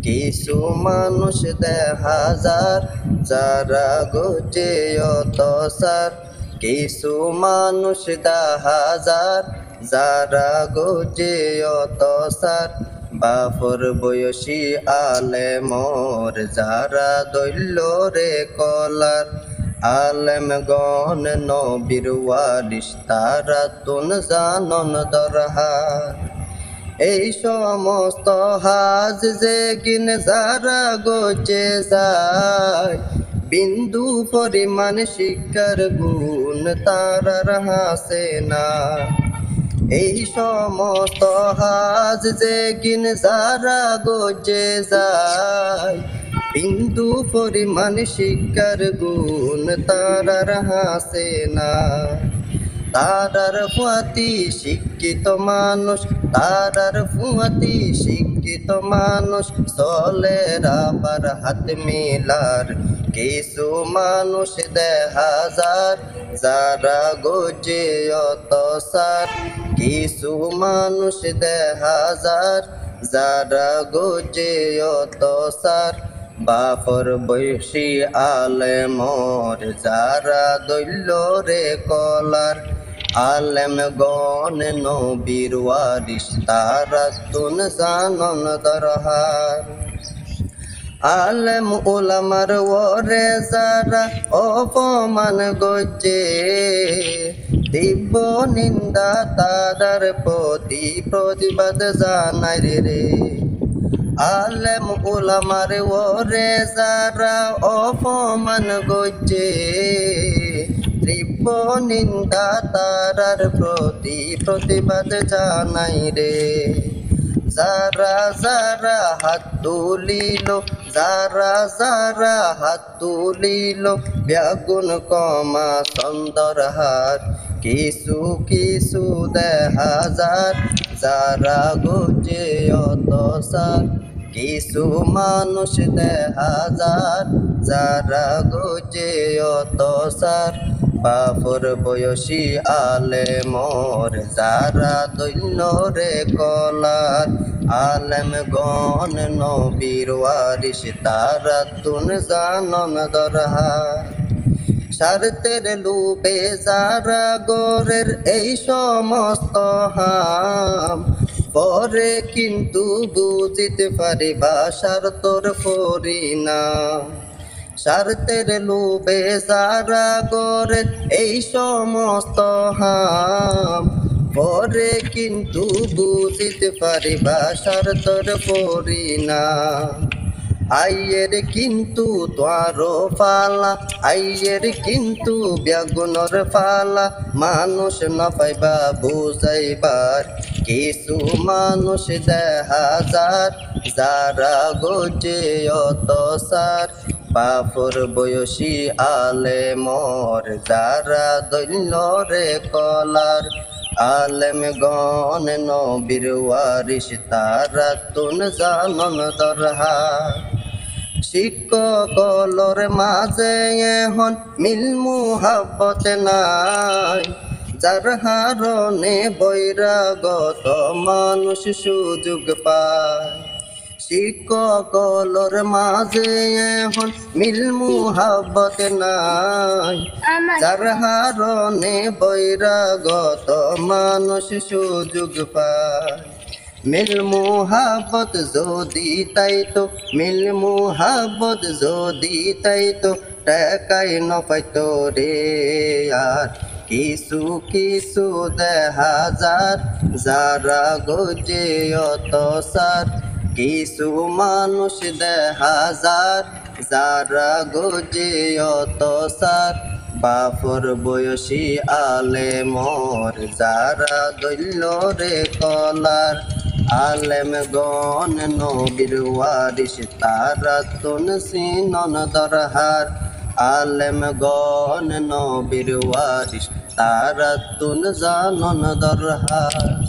কিছু মানুষ দেখা যার যারা গোজে অতসার, কিছু মানুষ দেখা যার যারা গোজে অতসার, বাফর বয়সী আলেমর যারা দৈল্য রে কলার, আলেম গণ নবীর ওয়ারিস তারা তুন জানন দরহার। এই সমস্ত হাজ যে কিন যারা গোচে যায়, বিন্দু পরিমাণ শিক্ষার গুণ তারার হাসে না। এই সমস্ত হাজ যে কিন যারা গোচে যায়, বিন্দু পরিমাণ শিক্ষার গুণ তারার হাসে না। তারার ফুয়াতি শিক্ষিত মানুষ, তারার ফুয়াতি শিক্ষিত মানুষ চলে রাবার হাত মিলার। কিছু মানুষ দেখা যার যারা গোজে অতসার, কিছু মানুষ দেখা যার যারা গোজে অতসার, বাফর বয়সী আলেমর যারা দৈল্য রে কলার, আলেম গণ নবীর ওয়ারিস তারা তুন জানন দরহার। আলেম উলামার ওরে যারা অপমান গজে, দিব্য নিন্দা তারার প্রতি প্রতিবাদ জানাই রে। আলেম উলামার ওরে যারা অপমান গজে, তীব্র নিন্দা তারার প্রতি প্রতিবাদ জানাই রে। যারা যারা হাত তুলিল, যারা যারা হাত তুলিল, ব্যাগুন কমা সুন্দর হার। কিছু কিছু দেখা যার যারা গোজে অতসার, কিছু মানুষ দেখা যার যারা গোজে অতসার, বাফর বয়সী আলেমর যারা দৈন্য রে কলার, আলেম গণ নবীর ওয়ারিস তারা তুন জানন দরহার। স্বার্থের লোভে যারা গোরের এই সমস্ত হাম, পরে কিন্তু বুঝিতে পারিবা স্বার্থর পরিণাম। স্বার্থের লোভে যারা গোরের এই সমস্ত হাম, পরে কিন্তু বুঝিতে পারিবা স্বার্থর পরিণাম। আইয়ের কিন্তু তোয়ারো ফালা, আইয়ের কিন্তু ব্যাগুনর ফালা, মানুষ না পাইবা বুঝাইবার। কিছু মানুষ দেখা যার যারা গোজে অতসার, বাফর বয়সী আলেমর যারা দৈন্য রে কলার, আলেম গণ নবীর ওয়ারিস তারা তুন জানন দরহার। শিক্ষকলর মাঝে এখন মিল মুহাব্বত নাই, যার হারণে বৈরাগত মানুষ সুযোগ পায়। শিক্ষকলর মাঝে এখন মিল মুহাব্বত নাই, যার হারণে বৈরাগত মানুষ সুযোগ পায়। মিল মুহাব্বত যদি তাইতো, মিল মুহাব্বত যদি তাইতো, টাকাই নপাইতো রে আর। কিছু কিছু দেখা যার যারা গোজে অতসার, কিছু মানুষ দেখা যার যারা গোজে অতসার, বাফর বয়সী আলেমর যারা দৈল্য রে কলার, আলেম গণ নবীর ওয়ারিস তারা তুন সিনন দরহার। আলেম গণ নবীর ওয়ারিস তারা তুন জানন দরহার।